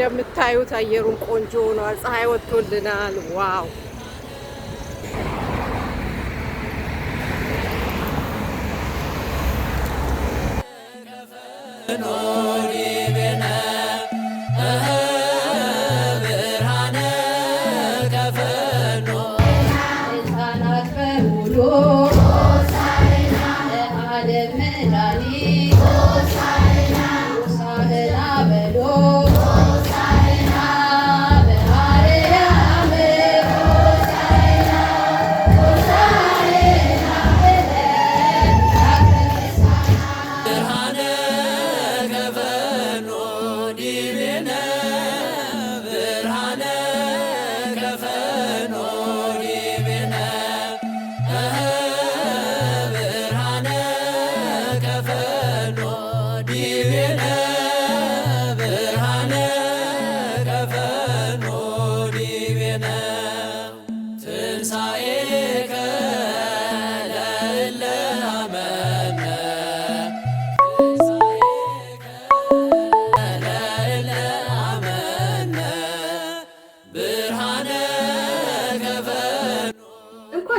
እንደምታዩት አየሩን ቆንጆ ሆኗል። ፀሐይ ወጥቶልናል። ዋው!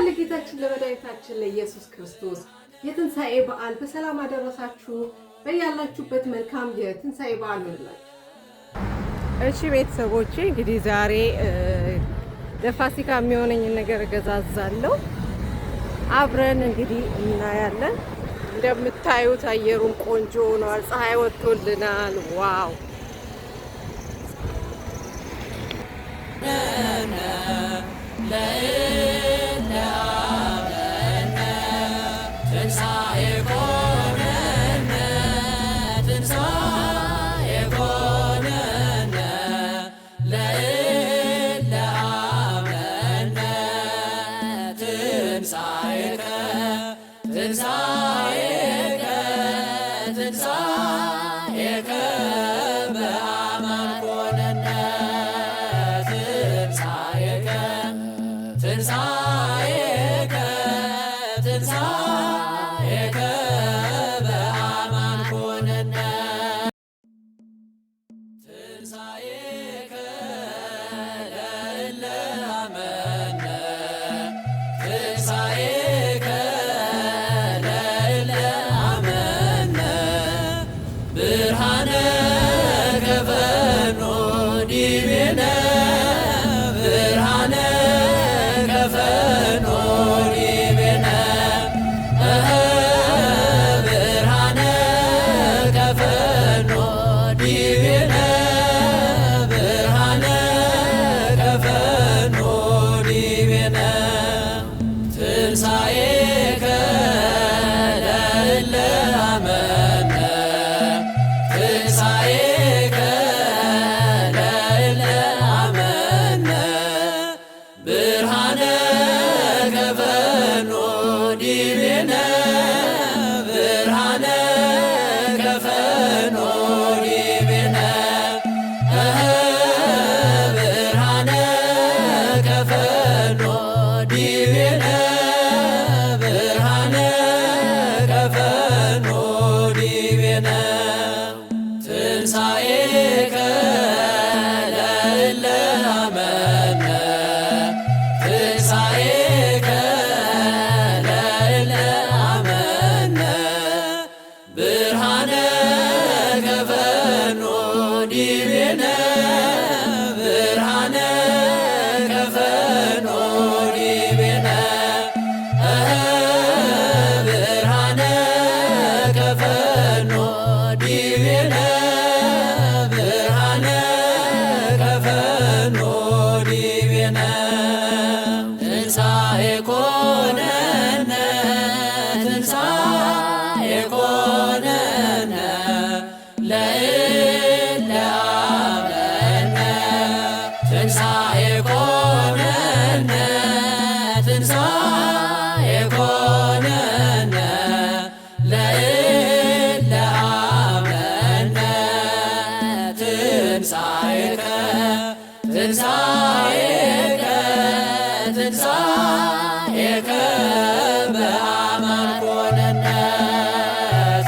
ለጌታችን ለመድኃኒታችን ለኢየሱስ ክርስቶስ የትንሣኤ በዓል በሰላም አደረሳችሁ። በያላችሁበት መልካም የትንሣኤ በዓል ይሁንላችሁ። እሺ ቤተሰቦቼ እንግዲህ ዛሬ ለፋሲካ የሚሆነኝ ነገር እገዛዛለሁ። አብረን እንግዲህ እናያለን። እንደምታዩት አየሩን ቆንጆ ሆኗል። ፀሐይ ወጥቶልናል። ዋው! ትንሣኤ ኮነነ ትንሣኤ ኮነነ ለእለ አመነ ትንሣኤከ ትንሣኤከ ትንሣኤከ በአማን ኮነነ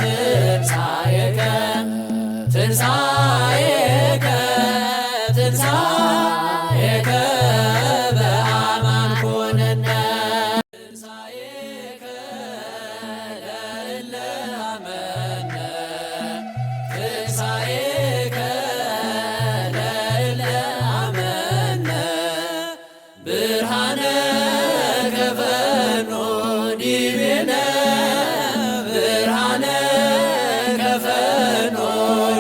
ትንሣኤከ ትንሣኤከ ትንሣኤከ በአማን ኮነነ ትንሣኤከ ለእለ አመነ ትንሣኤከ ለእለ አመነ ብርሃነ ከፈኖ ዲቤነ ብርሃነ ከፈኖ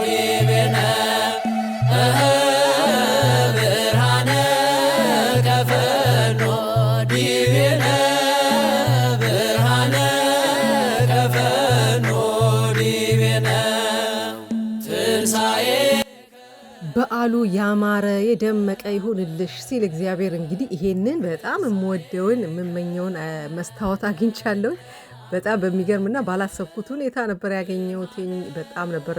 ዲቤነ ብርሃነ ከፈኖ ዲቤነ ብርሃነ ከፈኖ ዲቤነ ትንሣኤ በዓሉ ያማረ የደመቀ ይሁንልሽ ሲል እግዚአብሔር እንግዲህ ይሄንን በጣም የምወደውን የምመኘውን መስታወት አግኝቻለሁ። በጣም በሚገርምና ባላሰብኩት ሁኔታ ነበር ያገኘሁት። በጣም ነበር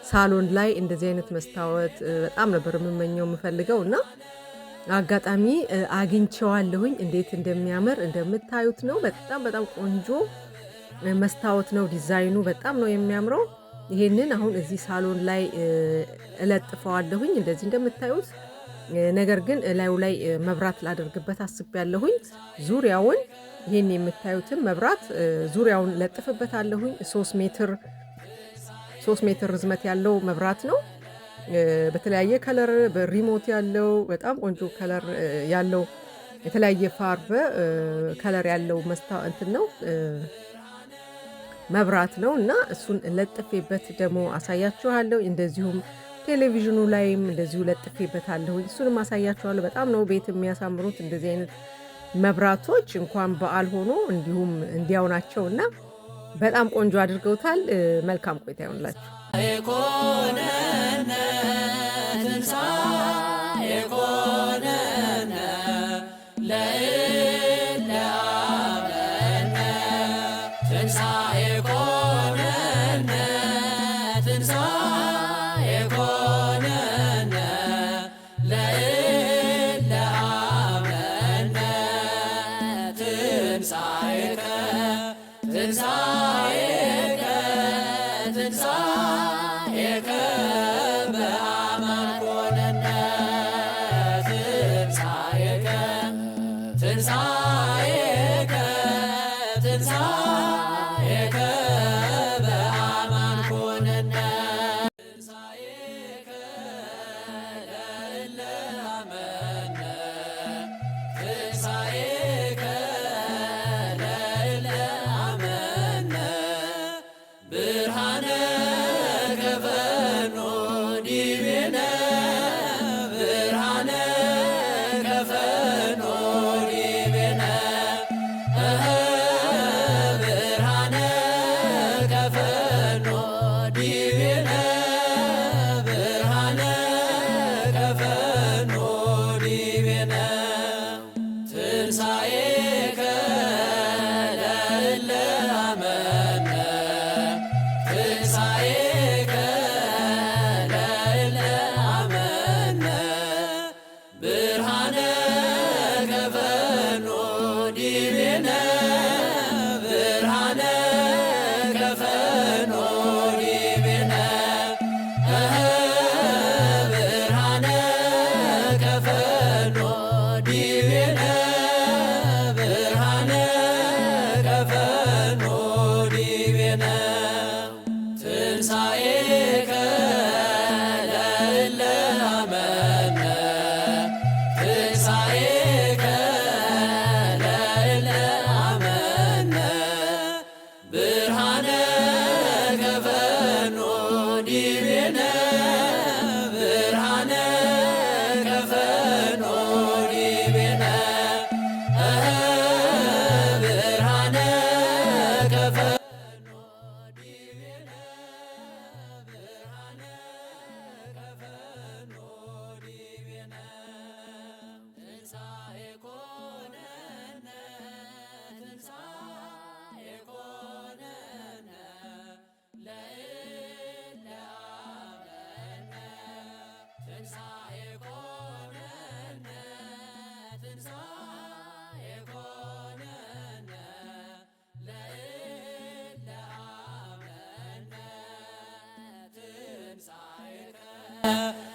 ሳሎን ላይ እንደዚህ አይነት መስታወት በጣም ነበር የምመኘው የምፈልገው እና አጋጣሚ አግኝቼዋለሁኝ። እንዴት እንደሚያምር እንደምታዩት ነው። በጣም በጣም ቆንጆ መስታወት ነው። ዲዛይኑ በጣም ነው የሚያምረው። ይሄንን አሁን እዚህ ሳሎን ላይ እለጥፈዋለሁኝ እንደዚህ እንደምታዩት። ነገር ግን ላዩ ላይ መብራት ላደርግበት አስቤያለሁኝ። ዙሪያውን ይሄን የምታዩትን መብራት ዙሪያውን ለጥፍበታለሁኝ። 3 ሜትር ርዝመት ያለው መብራት ነው። በተለያየ ከለር በሪሞት ያለው በጣም ቆንጆ ከለር ያለው የተለያየ ፋርበ ከለር ያለው እንትን ነው መብራት ነው እና እሱን ለጥፌበት ደግሞ አሳያችኋለሁ። እንደዚሁም ቴሌቪዥኑ ላይም እንደዚሁ ለጥፌበታለሁ። እሱንም አሳያችኋለሁ። በጣም ነው ቤት የሚያሳምሩት እንደዚህ አይነት መብራቶች። እንኳን በዓል ሆኖ እንዲሁም እንዲያው ናቸው እና በጣም ቆንጆ አድርገውታል። መልካም ቆይታ ይሆንላችሁ። የኮነነ ትንሣኤ ኮነነ ለእለ አመነ ትንሣኤ ኮነነ ትንሣኤ ኮነነ ለእለ አመነ ትንሣኤከ ትንሣኤከ ትንሣኤከ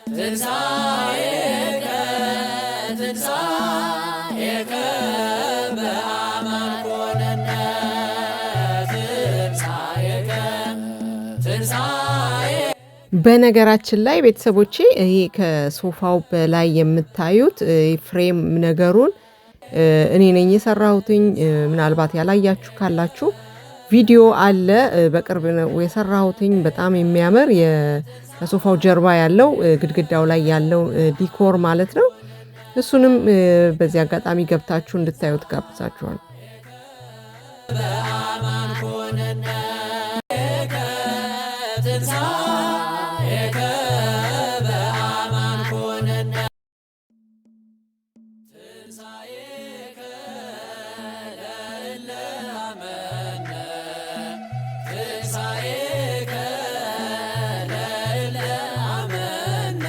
ትንሣኤከ ትንሣኤከ በአማን ኮነነ ትንሣኤከ ትንሣኤ። በነገራችን ላይ ቤተሰቦቼ ይሄ ከሶፋው በላይ የምታዩት ፍሬም ነገሩን እኔ ነኝ የሰራሁትኝ። ምናልባት ያላያችሁ ካላችሁ ቪዲዮ አለ፣ በቅርብ ነው የሰራሁትኝ። በጣም የሚያምር ከሶፋው ጀርባ ያለው ግድግዳው ላይ ያለው ዲኮር ማለት ነው። እሱንም በዚህ አጋጣሚ ገብታችሁ እንድታዩት ጋብዛችኋል። በአማን ኮነነ ትንሣኤከ በአማን ኮነነ ትንሣኤከ ለእለ አመነ ትንሣኤከ ለእለ አመነ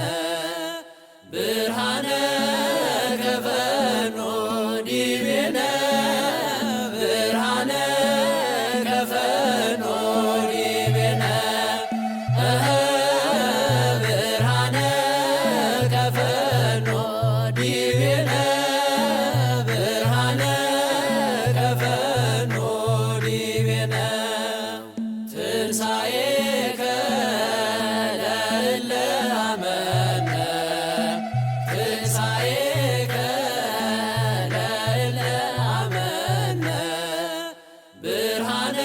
ብርሃነ ከፈኖ ዲቤነ ብርሃነ ከፈኖ ዲቤነ ብርሃነ ከፈኖ ዲቤነ ብርሃነ ከፈኖ ዲቤነ ትንሣኤከ ለእለ አመነ ትንሣኤከ ለእለ አመነ ብርሃነ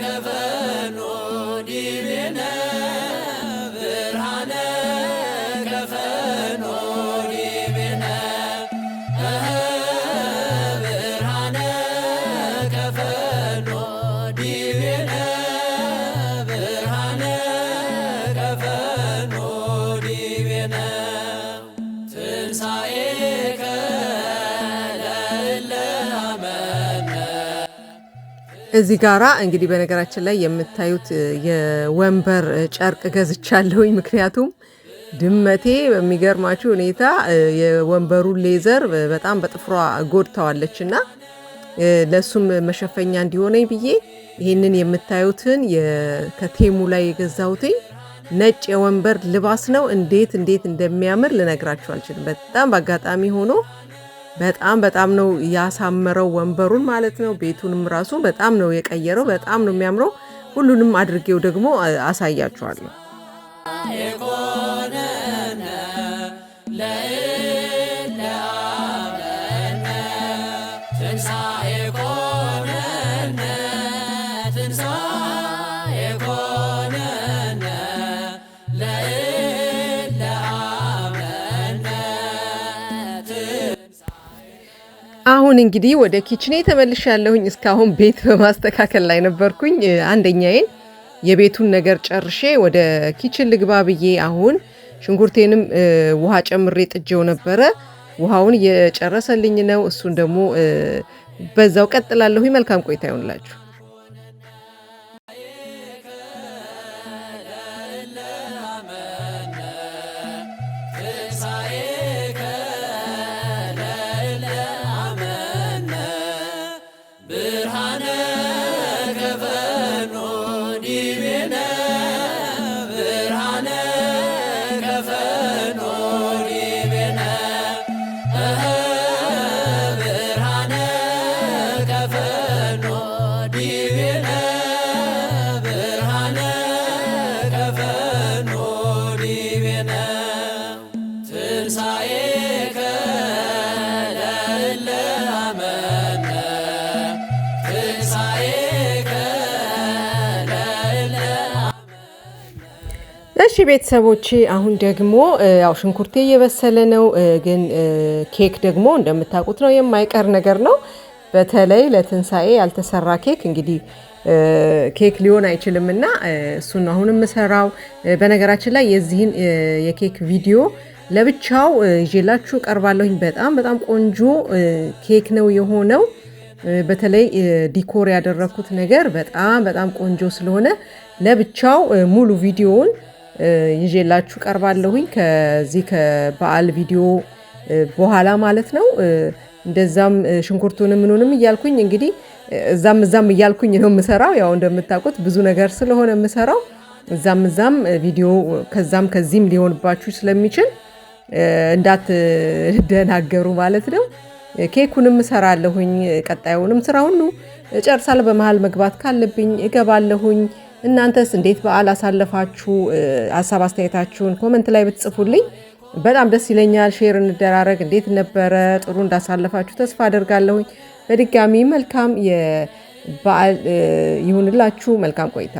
ከፈኖ ዲቤነ ብርሃነ ከፈኖ ዲቤነ ብርሃነ ከፈኖ ዲቤነ ብርሃነ ከፈኖ ዲቤነ ትንሣኤከ ለእለ አመነ። እዚህ ጋራ እንግዲህ በነገራችን ላይ የምታዩት የወንበር ጨርቅ ገዝቻለሁኝ። ምክንያቱም ድመቴ በሚገርማችሁ ሁኔታ የወንበሩን ሌዘር በጣም በጥፍሯ ጎድታዋለች እና ለሱም መሸፈኛ እንዲሆነኝ ብዬ ይህንን የምታዩትን ከቴሙ ላይ የገዛሁትኝ ነጭ የወንበር ልባስ ነው። እንዴት እንደሚያምር ልነግራችሁ አልችልም። በጣም በአጋጣሚ ሆኖ በጣም ነው ያሳመረው ወንበሩን ማለት ነው። ቤቱንም ራሱ በጣም ነው የቀየረው። በጣም ነው የሚያምረው። ሁሉንም አድርጌው ደግሞ አሳያችኋለሁ። የኮነነ ለእለ አመነ ትንሣኤ ኮነነ ትንሣኤ ኮነነ ለእለ አመነ አሁን እንግዲህ ወደ ኪችኔ ተመልሻለሁኝ። እስካሁን ቤት በማስተካከል ላይ ነበርኩኝ። አንደኛዬን የቤቱን ነገር ጨርሼ ወደ ኪችን ልግባ ብዬ አሁን ሽንኩርቴንም ውሃ ጨምሬ ጥጄው ነበረ። ውሃውን እየጨረሰልኝ ነው። እሱን ደግሞ በዛው ቀጥላለሁኝ። መልካም ቆይታ ይሆንላችሁ። ብርሃነ ከፈኖ ዲቤነ ብርሃነ ከፈኖ ዲቤነ ብርሃነ ከፈኖ ዲቤነ ብርሃነ ከፈኖ ዲቤነ ትንሣኤከ ለእለ አመነ እሺ ቤተሰቦቼ አሁን ደግሞ ያው ሽንኩርቴ እየበሰለ ነው። ግን ኬክ ደግሞ እንደምታውቁት ነው የማይቀር ነገር ነው። በተለይ ለትንሣኤ ያልተሰራ ኬክ እንግዲህ ኬክ ሊሆን አይችልምና እሱን አሁን የምሰራው። በነገራችን ላይ የዚህን የኬክ ቪዲዮ ለብቻው ይዤላችሁ ቀርባለሁኝ። በጣም በጣም ቆንጆ ኬክ ነው የሆነው። በተለይ ዲኮር ያደረኩት ነገር በጣም በጣም ቆንጆ ስለሆነ ለብቻው ሙሉ ቪዲዮውን ይዤላችሁ ቀርባለሁኝ ከዚህ ከበዓል ቪዲዮ በኋላ ማለት ነው። እንደዛም ሽንኩርቱንም ምኑንም እያልኩኝ እንግዲህ እዛም እያልኩኝ ነው የምሰራው። ያው እንደምታውቁት ብዙ ነገር ስለሆነ የምሰራው እዛም ቪዲዮ ከዚህም ሊሆንባችሁ ስለሚችል እንዳትደናገሩ ማለት ነው። ኬኩንም እሰራለሁኝ። ቀጣዩንም ስራ ሁሉ እጨርሳለሁ። በመሃል መግባት ካለብኝ እገባለሁኝ። እናንተስ እንዴት በዓል አሳለፋችሁ? ሀሳብ አስተያየታችሁን ኮመንት ላይ ብትጽፉልኝ በጣም ደስ ይለኛል። ሼር እንደራረግ። እንዴት ነበረ? ጥሩ እንዳሳለፋችሁ ተስፋ አደርጋለሁኝ። በድጋሚ መልካም የበዓል ይሁንላችሁ። መልካም ቆይታ።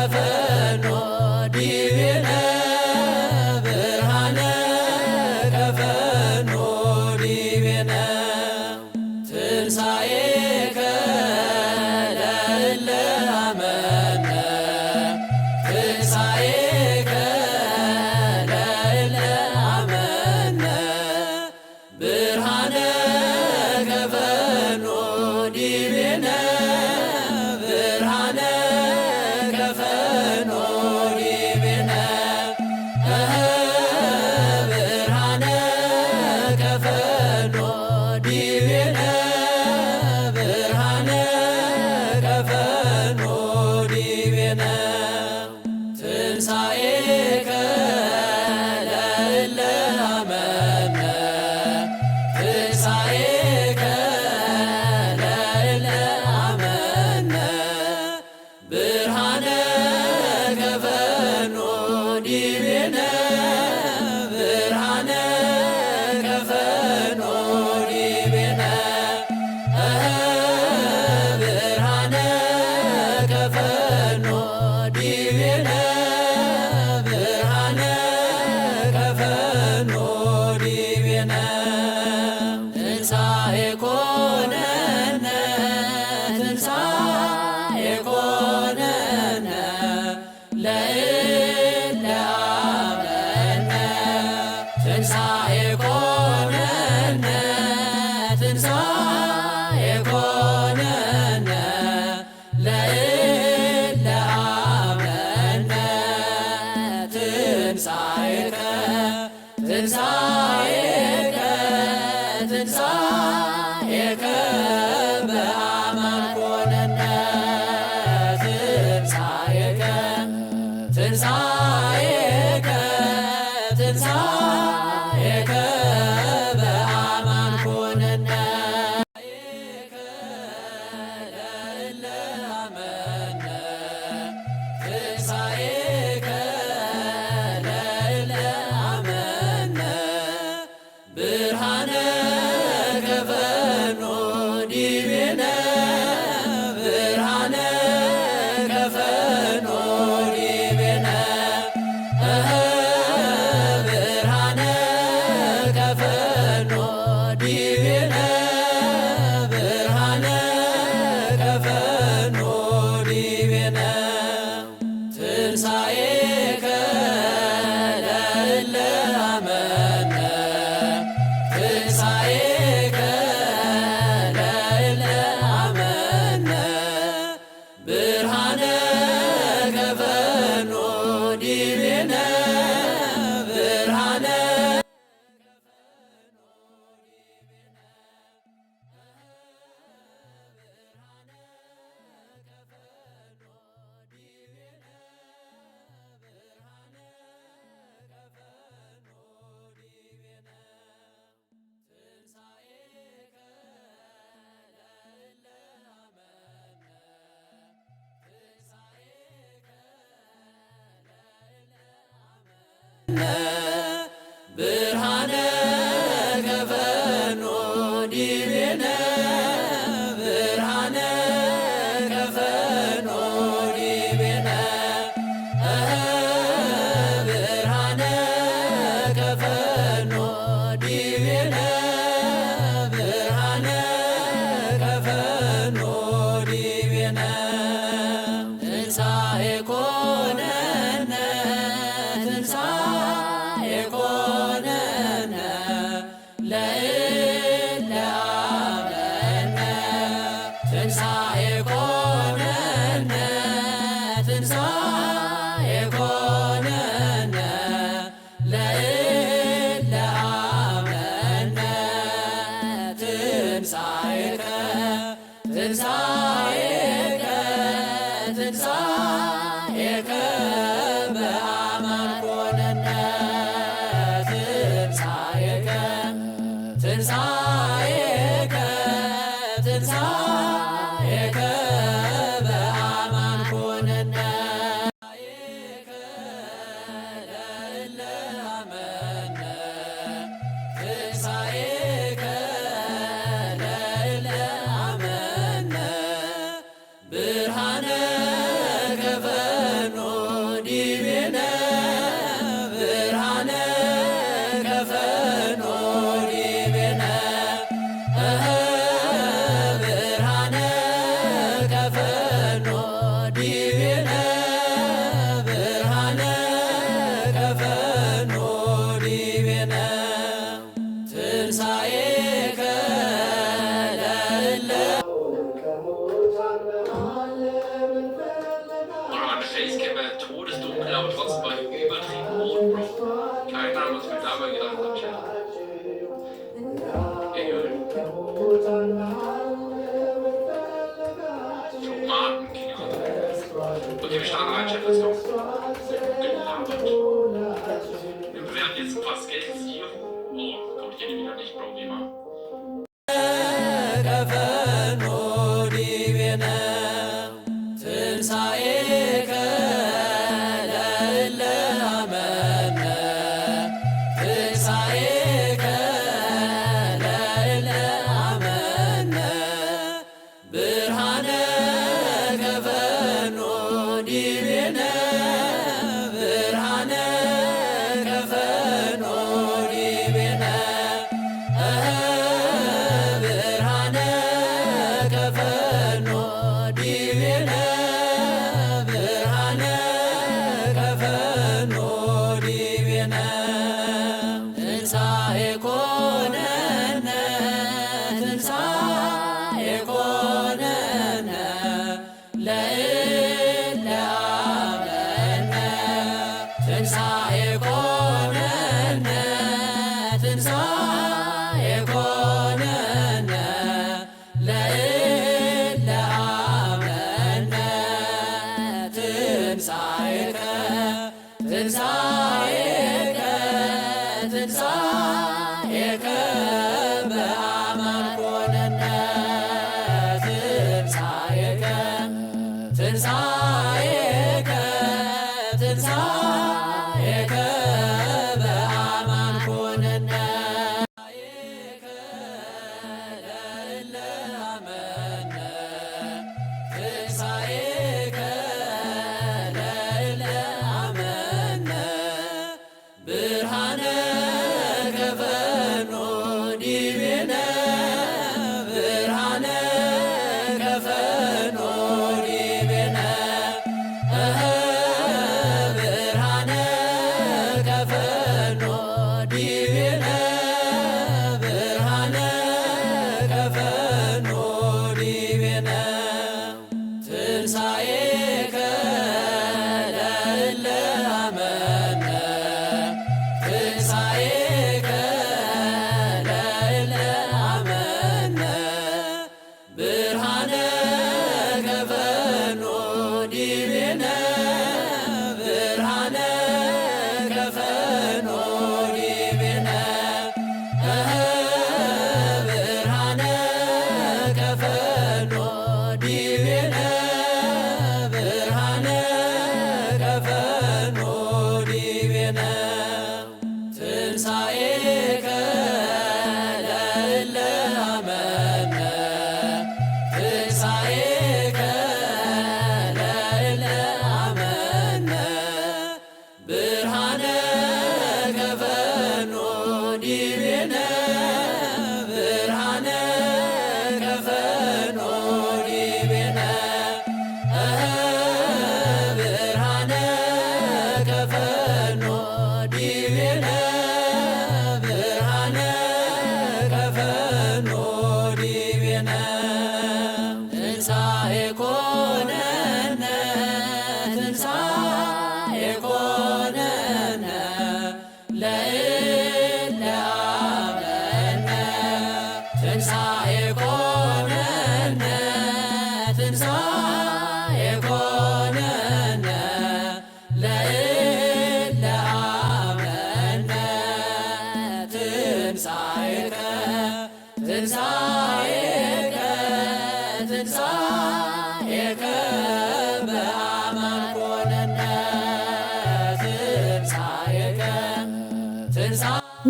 ከፈ ዲቤነ ትንሣኤከ ለእለ አመነ ትንሣኤከ ለእለ አመነ ብርሃነ ከፈኖ ዲቤነ ብርሃነ ከፈኖ ዲቤነ ብርሃነ ከፈኖ ዲቤነ ብርሃነ ከፈኖ ዲቤነ ትንሣኤ ኮነነ ትንሣኤ ኮነነ ለእለ አመነ ትንሣኤ ኮነነ ትንሣኤ ኮነነ ለእለ አመነ ትንሣኤከ ትንሣኤከ ትንሣኤከ በአማን ኮነነ ትንሣኤከ ትንሣኤከ ትንሣኤከ በአማን ኮነነ ለእለ አመነ ትንሣኤከ ለእለ አመነ ብርሃነ ከፈኖ ዲቤነ ብርሃነ ከፈኖ ዲቤነ ብርሃነ ከፈኖ ዲቤነ ብርሃነ ከፈኖ ዲቤነ ትንሣኤከ ለእለ አመነ ትንሣኤከ ለእለ አመነ ብርሃነ ከፈኖ ዲቤነ ብርሃነ ብርሃነ ከፈኖ ዲቤነ ብርሃነ ከፈኖ ዲቤነ ብርሃነ ከፈኖ ዲቤነ ብርሃነ ከፈኖ ዲቤነ ትንሣኤ ኮነነ ትንሣኤ ኮነነ ለእለ አመነ ትንሣኤ ኮነነ ትንሣኤ ኮነነ ለእለ አመነ ትንሣኤከ ትንሣኤከ ትንሣኤከ በአማን ኮነነ ትንሣኤከ ትንሣኤከ ትንሣኤከ በአማን ኮነነ ለእለ አመነ ትንሣኤከ ለእለ አመነ ብርሃነ ከፈኖ ዲቤነ ብርሃነ ከፈኖ ዲቤነ ብርሃነ ከፈኖ ዲቤነ ብርሃነ ከፈኖ ዲቤነ ትንሣኤከ ለእለ An Facecam todesdunkel, aber trotzdem war ich übertrieben rot, Bro. Keine Ahnung, was ich mir dabei gedacht habe, Chat. Egal. Tomaten, Okay, wir starten rein, Chef, let's go. Gelabert. Wir bewerten jetzt ein paar Skills hier. Oh, kommt hier wieder nicht, Bro, wie immer.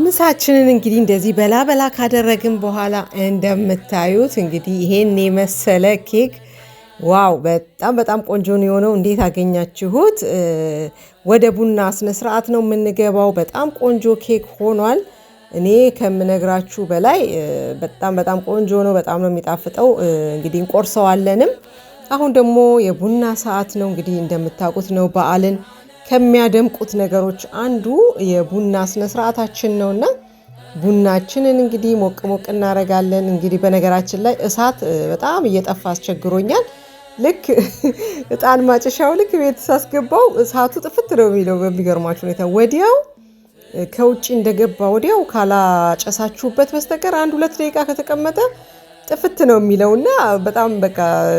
ምሳችንን እንግዲህ እንደዚህ በላ በላ ካደረግን በኋላ እንደምታዩት እንግዲህ ይሄን የመሰለ ኬክ ዋው በጣም ቆንጆ ነው የሆነው። እንዴት አገኛችሁት? ወደ ቡና ስነ ስርዓት ነው የምንገባው። በጣም ቆንጆ ኬክ ሆኗል። እኔ ከምነግራችሁ በላይ በጣም ቆንጆ ነው። በጣም ነው የሚጣፍጠው። እንግዲህ እንቆርሰዋለንም። አሁን ደግሞ የቡና ሰዓት ነው። እንግዲህ እንደምታውቁት ነው በዓልን ከሚያደምቁት ነገሮች አንዱ የቡና ስነ ስርዓታችን ነውና ቡናችንን እንግዲህ ሞቅ እናረጋለን። እንግዲህ በነገራችን ላይ እሳት በጣም እየጠፋ አስቸግሮኛል። ልክ እጣን ማጨሻው ልክ ቤት ሳስገባው እሳቱ ጥፍት ነው የሚለው በሚገርማችሁ ሁኔታ። ወዲያው ከውጪ እንደገባ ወዲያው ካላጨሳችሁበት በስተቀር 1-2 ደቂቃ ከተቀመጠ ጥፍት ነው የሚለውና በጣም በቃ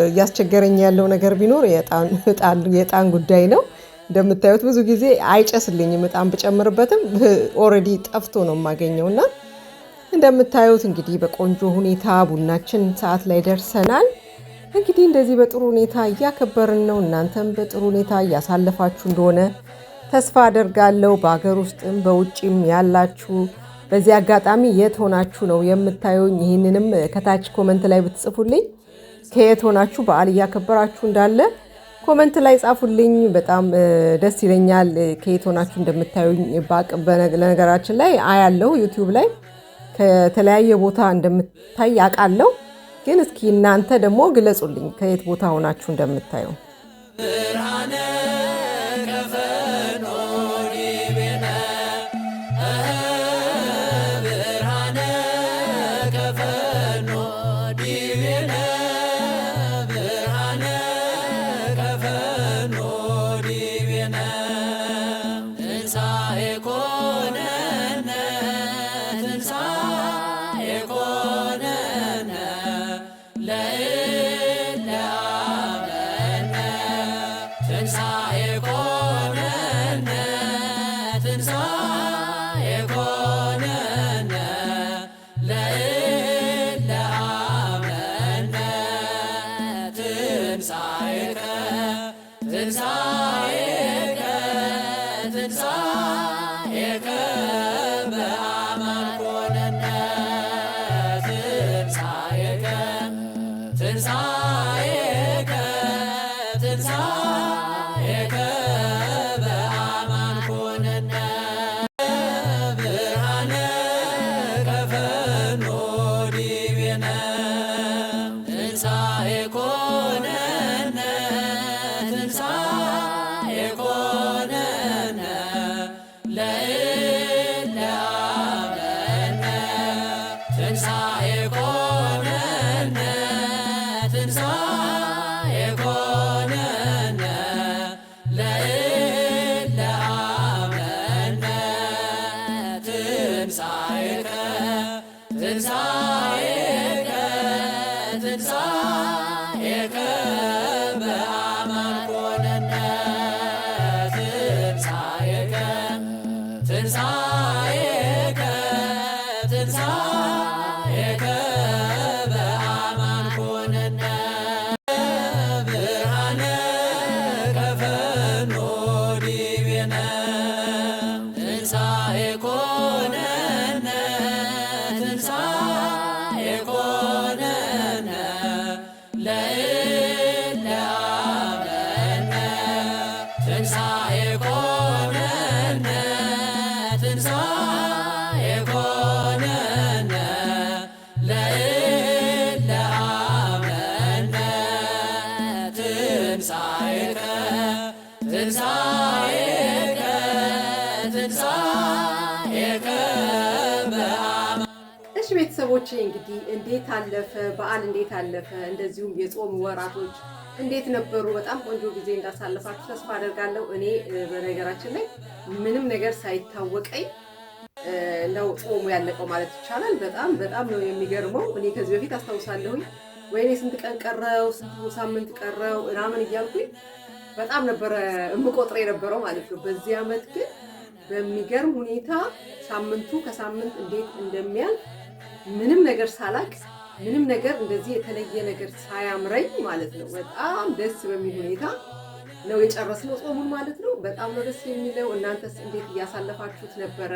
እያስቸገረኝ ያለው ነገር ቢኖር የዕጣን ጉዳይ ነው። እንደምታዩት ብዙ ጊዜ አይጨስልኝም ዕጣን ብጨምርበትም ኦልሬዲ ጠፍቶ ነው የማገኘው። እና እንደምታዩት እንግዲህ በቆንጆ ሁኔታ ቡናችን ሰዓት ላይ ደርሰናል። እንግዲህ እንደዚህ በጥሩ ሁኔታ እያከበርን ነው። እናንተም በጥሩ ሁኔታ እያሳለፋችሁ እንደሆነ ተስፋ አደርጋለሁ። በሀገር ውስጥም በውጭም ያላችሁ በዚህ አጋጣሚ የት ሆናችሁ ነው የምታዩኝ? ይህንንም ከታች ኮመንት ላይ ብትጽፉልኝ ከየት ሆናችሁ በዓል እያከበራችሁ እንዳለ ኮመንት ላይ ጻፉልኝ። በጣም ደስ ይለኛል ከየት ሆናችሁ እንደምታዩኝ ባቅ። ለነገራችን ላይ አያለው ዩቲዩብ ላይ ከተለያየ ቦታ እንደምታይ አውቃለሁ። ግን እስኪ እናንተ ደግሞ ግለጹልኝ ከየት ቦታ ሆናችሁ እንደምታዩ። እሺ ቤተሰቦቼ እንግዲህ እንዴት አለፈ በዓል? እንዴት አለፈ? እንደዚሁም የጾም ወራቶች እንዴት ነበሩ? በጣም ቆንጆ ጊዜ እንዳሳለፋችሁ ተስፋ አደርጋለሁ። እኔ በነገራችን ላይ ምንም ነገር ሳይታወቀኝ ነው ጾሙ ያለቀው ማለት ይቻላል። በጣም ነው የሚገርመው። እኔ ከዚህ በፊት አስታውሳለሁኝ ወይኔ ስንት ቀን ቀረው፣ ስንት ሳምንት ቀረው ምናምን እያልኩኝ በጣም ነበረ የምቆጥረው የነበረው ማለት ነው። በዚህ ዓመት ግን በሚገርም ሁኔታ ሳምንቱ ከሳምንት እንዴት እንደሚያልፍ ምንም ነገር ሳላቅ ምንም ነገር እንደዚህ የተለየ ነገር ሳያምረኝ ማለት ነው በጣም ደስ በሚል ሁኔታ ነው የጨረስነው ጾሙን ማለት ነው። በጣም ነው ደስ የሚለው። እናንተስ እንዴት እያሳለፋችሁት ነበረ?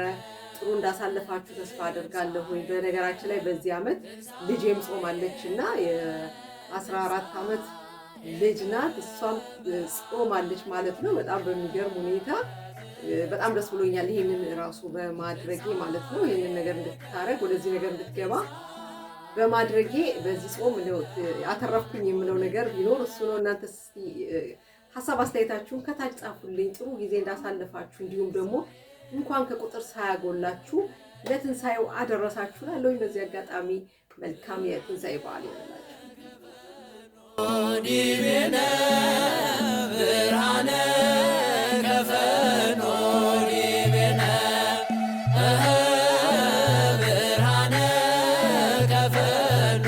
ጥሩ እንዳሳለፋችሁ ተስፋ አደርጋለሁ። በነገራችን ላይ በዚህ ዓመት ልጄም ጾማለች እና የ14 ዓመት ልጅ ናት። እሷም ጾማለች ማለት ነው። በጣም በሚገርም ሁኔታ በጣም ደስ ብሎኛል ይሄንን ራሱ በማድረጌ ማለት ነው። ይሄንን ነገር እንድታረግ ወደዚህ ነገር እንድትገባ በማድረጌ በዚህ ጾም ነው አተረፍኩኝ የምለው ነገር ቢኖር እሱ ነው። እናንተስ ሐሳብ አስተያየታችሁን ከታች ጻፉልኝ። ጥሩ ጊዜ እንዳሳለፋችሁ እንዲሁም ደግሞ እንኳን ከቁጥር ሳያጎላችሁ ለትንሳኤው አደረሳችሁ ላለኝ በዚህ አጋጣሚ መልካም የትንሳኤ በዓል ይሁንላችሁ። ዲቤነ ብርሃነ ከፈኖ ዲቤነ ብርሃነ ከፈኖ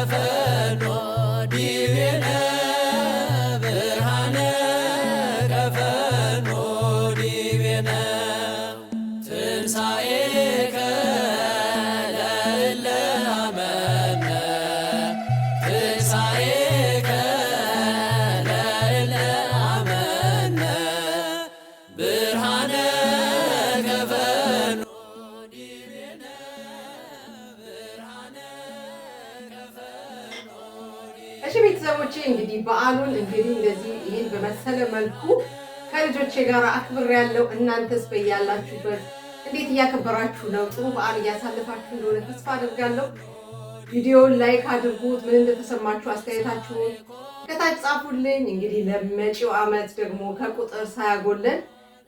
ከፈኖ ዲቤነ ብርሃነ ከፈኖ ዲቤነ ትንሣኤከ ለእለ አመነ ትንሣኤከ ለእለ አመነ ብርሃነ ከፈኖ ዲቤነ ብርሃነ ከፈኖ እሺ ቤተሰቦቼ እንግዲህ በዓሉን እንግዲህ እንደዚህ ይህን በመሰለ መልኩ ከልጆቼ ጋር አክብሬያለሁ። እናንተስ በያላችሁበት እንዴት እያከበራችሁ ነው? ጥሩ በዓል እያሳለፋችሁ እንደሆነ ተስፋ አድርጋለሁ። ቪዲዮውን ላይክ አድርጉት። ምን እንደተሰማችሁ አስተያየታችሁን ከታች ጻፉልኝ። እንግዲህ ለመጪው ዓመት ደግሞ ከቁጥር ሳያጎለን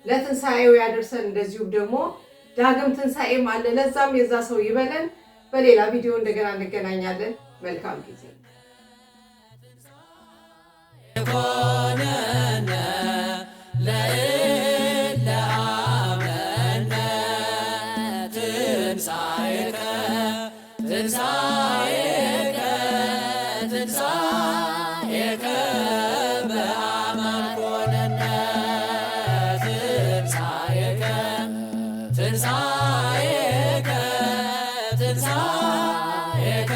ለትንሣኤው ያደርሰን። እንደዚሁም ደግሞ ዳግም ትንሣኤም አለ። ለዛም የዛ ሰው ይበለን። በሌላ ቪዲዮ እንደገና እንገናኛለን። መልካም ጊዜ ኮነነ ለእለ አመነ ትንሣኤከ ትንሣኤከ ትንሣኤከ በአማን ኮነነ ትንሣኤከ ትንሣኤከ ትንሣኤከ